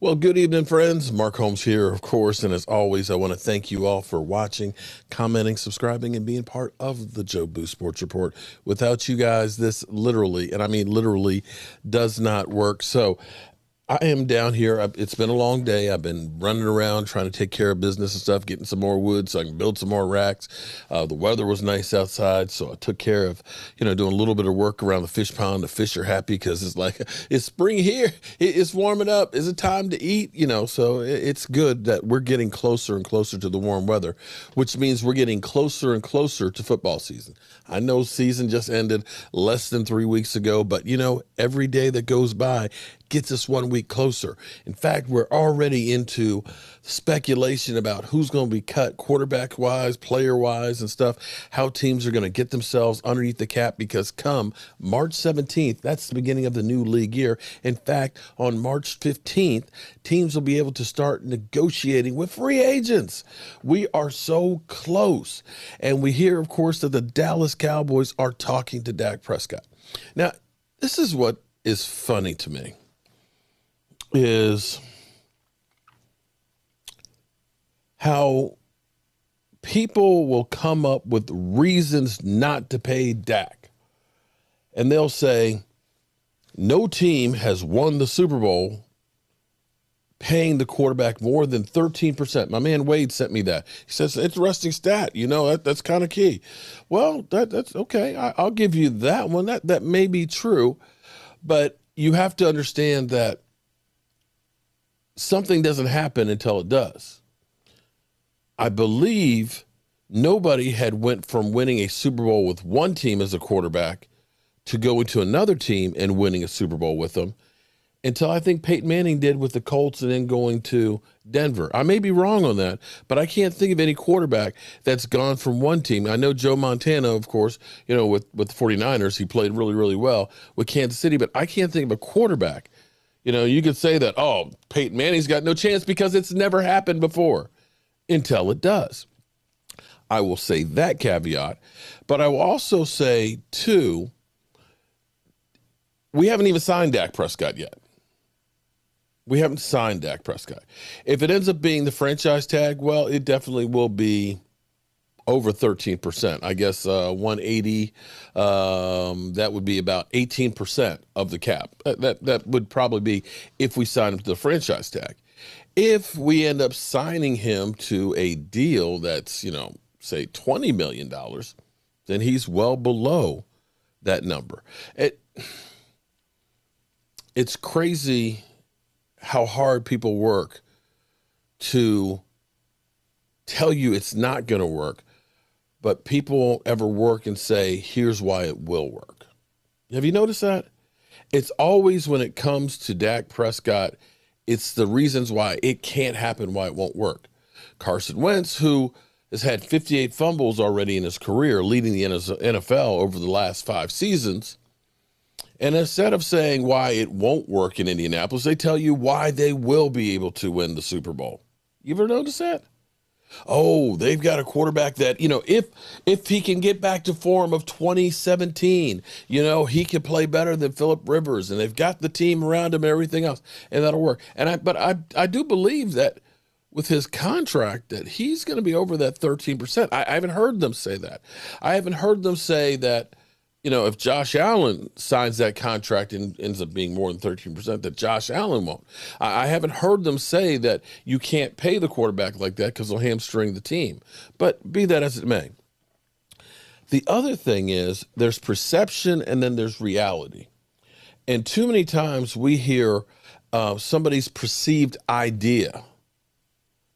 Well, good evening, friends. Mark Holmes here, of course. And as always, I want to thank you all for watching, commenting, subscribing, and being part of the Joe Boo Sports Report. Without you guys, this literally, and I mean literally, does not work. So I am down here. It's been a long day. I've been running around trying to take care of business and stuff, getting some more wood so I can build some more racks. The weather was nice outside, so I took care of, doing a little bit of work around the fish pond. The fish are happy because it's like, it's spring here. It's warming up. Is it time to eat? So it's good that we're getting closer and closer to the warm weather, which means we're getting closer and closer to football season. I know season just ended less than 3 weeks ago, but every day that goes by gets us 1 week closer. In fact, we're already into speculation about who's going to be cut quarterback wise, player wise, and stuff, how teams are going to get themselves underneath the cap, because come March 17th, that's the beginning of the new league year. In fact, on March 15th, teams will be able to start negotiating with free agents. We are so close. And we hear, of course, that the Dallas Cowboys are talking to Dak Prescott. Now, this is what is funny to me, is how people will come up with reasons not to pay Dak. And they'll say, no team has won the Super Bowl paying the quarterback more than 13%. My man Wade sent me that. He says, interesting stat. That's kind of key. Well, that's okay. I'll give you that one. That may be true, but you have to understand that something doesn't happen until it does. I believe nobody had went from winning a Super Bowl with one team as a quarterback to going to another team and winning a Super Bowl with them until I think Peyton Manning did with the Colts and then going to Denver. I may be wrong on that, but I can't think of any quarterback that's gone from one team. I know Joe Montana, of course, with the 49ers, he played really, really well with Kansas City, but I can't think of a quarterback. You could say that, oh, Peyton Manning's got no chance because it's never happened before, until it does. I will say that caveat, but I will also say, too, we haven't even signed Dak Prescott yet. We haven't signed Dak Prescott. If it ends up being the franchise tag, well, it definitely will be over 13%. I guess 180, that would be about 18% of the cap. That would probably be if we sign him to the franchise tag. If we end up signing him to a deal that's, say $20 million, then he's well below that number. It's crazy how hard people work to tell you it's not going to work, but people won't ever work and say, here's why it will work. Have you noticed that? It's always when it comes to Dak Prescott, it's the reasons why it can't happen, why it won't work. Carson Wentz, who has had 58 fumbles already in his career, leading the NFL over the last 5 seasons. And instead of saying why it won't work in Indianapolis, they tell you why they will be able to win the Super Bowl. You ever notice that? Oh, they've got a quarterback that, if he can get back to form of 2017, he can play better than Phillip Rivers, and they've got the team around him and everything else, and that'll work. But I do believe that with his contract that he's going to be over that 13%. I haven't heard them say that. I haven't heard them say that, if Josh Allen signs that contract and ends up being more than 13%, that Josh Allen won't. I haven't heard them say that you can't pay the quarterback like that because they'll hamstring the team. But be that as it may. The other thing is there's perception and then there's reality. And too many times we hear somebody's perceived idea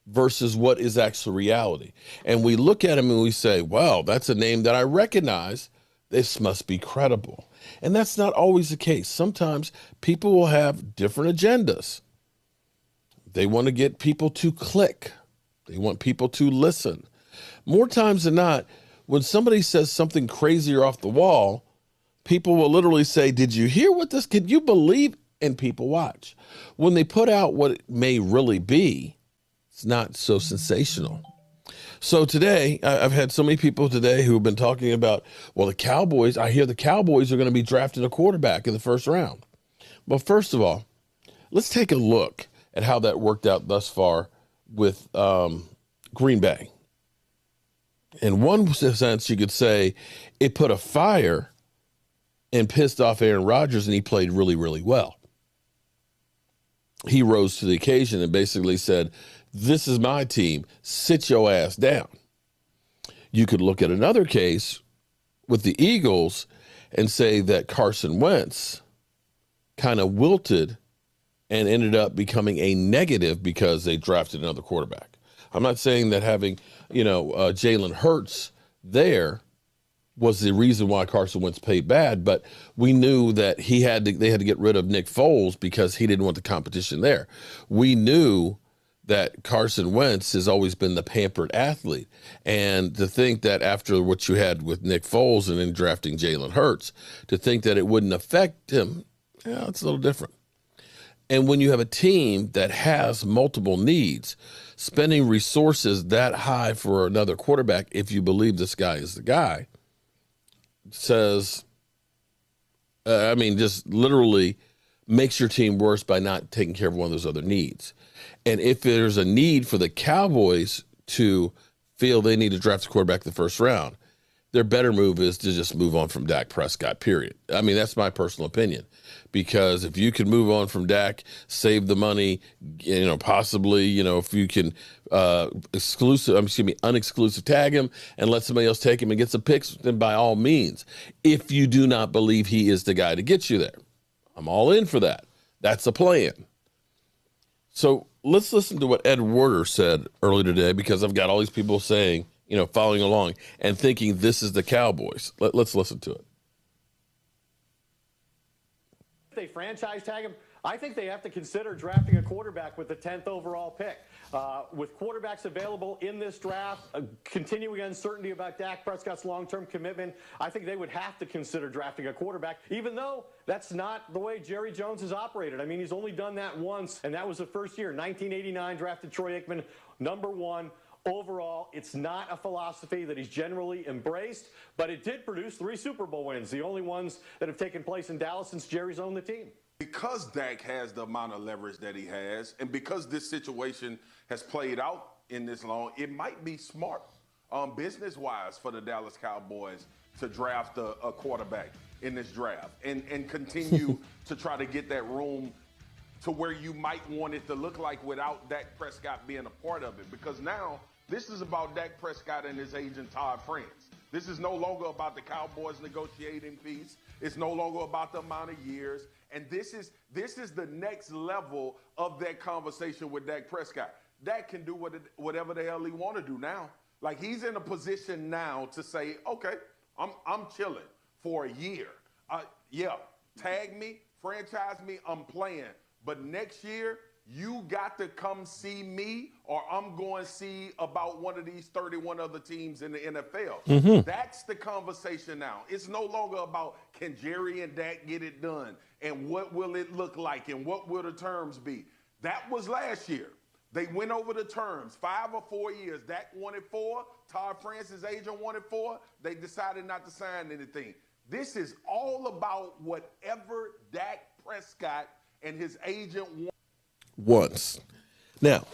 versus what is actually reality. And we look at him and we say, well, that's a name that I recognize. This must be credible. And that's not always the case. Sometimes people will have different agendas. They want to get people to click. They want people to listen. More times than not, when somebody says something crazy or off the wall, people will literally say, did you hear what this, could you believe? And people watch. When they put out what it may really be, it's not so sensational. So today, I've had so many people today who have been talking about, well, the Cowboys, I hear the Cowboys are going to be drafting a quarterback in the first round. Well, first of all, let's take a look at how that worked out thus far with Green Bay. In one sense, you could say it put a fire and pissed off Aaron Rodgers, and he played really, really well. He rose to the occasion and basically said, this is my team, sit your ass down. You could look at another case with the Eagles and say that Carson Wentz kind of wilted and ended up becoming a negative because they drafted another quarterback. I'm not saying that having, Jalen Hurts there was the reason why Carson Wentz played bad, but we knew that they had to get rid of Nick Foles because he didn't want the competition there. We knew that Carson Wentz has always been the pampered athlete. And to think that after what you had with Nick Foles and then drafting Jalen Hurts, to think that it wouldn't affect him, it's a little different. And when you have a team that has multiple needs, spending resources that high for another quarterback, if you believe this guy is the guy, says, just literally makes your team worse by not taking care of one of those other needs. And if there's a need for the Cowboys to feel they need to draft a quarterback in the first round, their better move is to just move on from Dak Prescott, period. That's my personal opinion. Because if you can move on from Dak, save the money, possibly, if you can unexclusive tag him and let somebody else take him and get some picks, then by all means. If you do not believe he is the guy to get you there, I'm all in for that. That's a plan. So let's listen to what Ed Werder said earlier today, because I've got all these people saying, following along and thinking this is the Cowboys. Let's listen to it. If they franchise tag him, I think they have to consider drafting a quarterback with the 10th overall pick. With quarterbacks available in this draft, continuing uncertainty about Dak Prescott's long-term commitment, I think they would have to consider drafting a quarterback, even though that's not the way Jerry Jones has operated. He's only done that once, and that was the first year. 1989, drafted Troy Aikman, #1. Overall, it's not a philosophy that he's generally embraced, but it did produce 3 Super Bowl wins, the only ones that have taken place in Dallas since Jerry's owned the team. Because Dak has the amount of leverage that he has, and because this situation has played out in this long, it might be smart, business-wise, for the Dallas Cowboys to draft a quarterback in this draft and continue to try to get that room to where you might want it to look like without Dak Prescott being a part of it. Because now this is about Dak Prescott and his agent Todd France. This is no longer about the Cowboys negotiating piece. It's no longer about the amount of years. And this is the next level of that conversation with Dak Prescott. Dak can do whatever the hell he want to do now. Like, he's in a position now to say, okay, I'm chilling for a year. Tag me, franchise me, I'm playing. But next year, you got to come see me, or I'm going to see about one of these 31 other teams in the NFL. Mm-hmm. That's the conversation now. It's no longer about, can Jerry and Dak get it done, and what will it look like, and what will the terms be. That was last year. They went over the terms, 5 or 4 years. Dak wanted 4. Todd France's agent wanted 4. They decided not to sign anything. This is all about whatever Dak Prescott and his agent once. Now,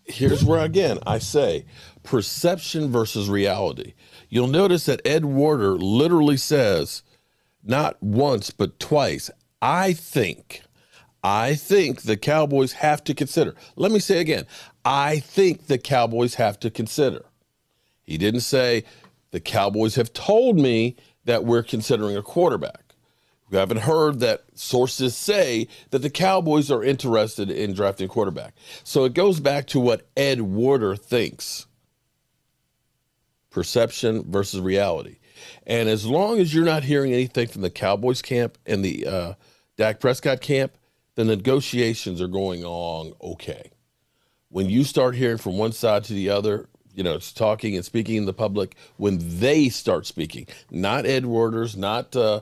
here's where, again, I say perception versus reality. You'll notice that Ed Werder literally says, not once, but twice, I think the Cowboys have to consider. Let me say again, I think the Cowboys have to consider. He didn't say the Cowboys have told me that we're considering a quarterback. We haven't heard that sources say that the Cowboys are interested in drafting a quarterback. So it goes back to what Ed Werder thinks. Perception versus reality. And as long as you're not hearing anything from the Cowboys camp and the Dak Prescott camp, the negotiations are going on okay. When you start hearing from one side to the other, it's talking and speaking in the public, when they start speaking, not Ed Werder's, not Adam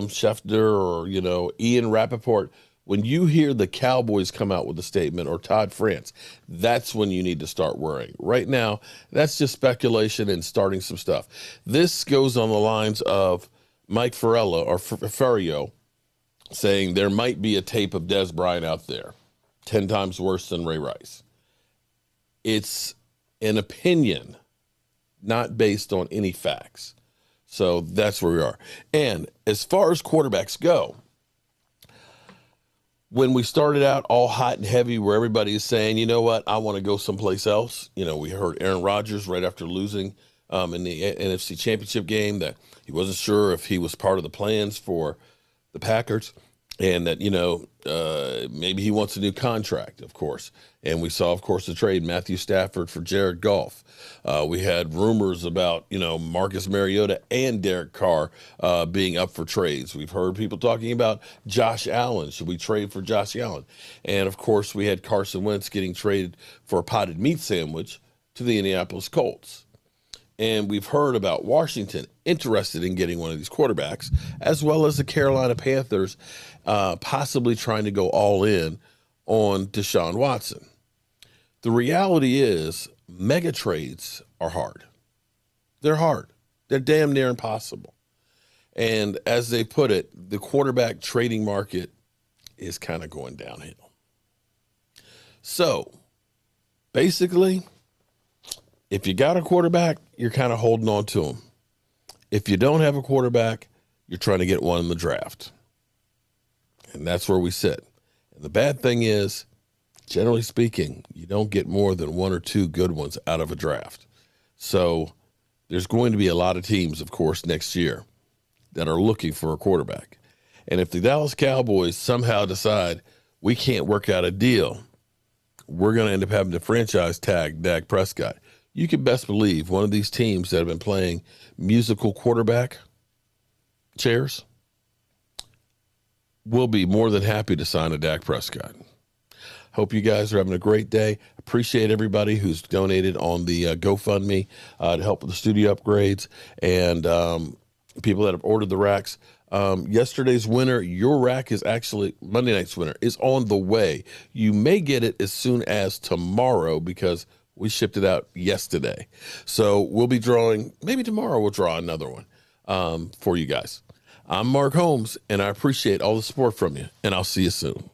Schefter or, Ian Rappaport. When you hear the Cowboys come out with a statement, or Todd France, that's when you need to start worrying. Right now, that's just speculation and starting some stuff. This goes on the lines of Mike Ferrello or Ferrio saying there might be a tape of Des Bryant out there. 10 times worse than Ray Rice. It's an opinion, not based on any facts. So that's where we are. And as far as quarterbacks go, when we started out all hot and heavy, where everybody is saying, you know what, I want to go someplace else. You know, we heard Aaron Rodgers right after losing in the NFC Championship game that he wasn't sure if he was part of the plans for the Packers, and that, you know, maybe he wants a new contract, of course. And we saw, of course, the trade, Matthew Stafford for Jared Goff. We had rumors about, you know, Marcus Mariota and Derek Carr being up for trades. We've heard people talking about Josh Allen. Should we trade for Josh Allen? And, of course, we had Carson Wentz getting traded for a potted meat sandwich to the Indianapolis Colts. And we've heard about Washington interested in getting one of these quarterbacks, as well as the Carolina Panthers possibly trying to go all in on Deshaun Watson. The reality is mega trades are hard. They're hard. They're damn near impossible. And as they put it, the quarterback trading market is kind of going downhill. So basically, if you got a quarterback, you're kind of holding on to him. If you don't have a quarterback, you're trying to get one in the draft. And that's where we sit. And the bad thing is, generally speaking, you don't get more than one or two good ones out of a draft. So there's going to be a lot of teams, of course, next year that are looking for a quarterback. And if the Dallas Cowboys somehow decide we can't work out a deal, we're going to end up having to franchise tag Dak Prescott. You can best believe one of these teams that have been playing musical quarterback chairs will be more than happy to sign a Dak Prescott. Hope you guys are having a great day. Appreciate everybody who's donated on the GoFundMe to help with the studio upgrades, and people that have ordered the racks. Yesterday's winner, your rack is actually, Monday night's winner, is on the way. You may get it as soon as tomorrow because we shipped it out yesterday. So we'll be drawing, maybe tomorrow we'll draw another one for you guys. I'm Mark Holmes, and I appreciate all the support from you, and I'll see you soon.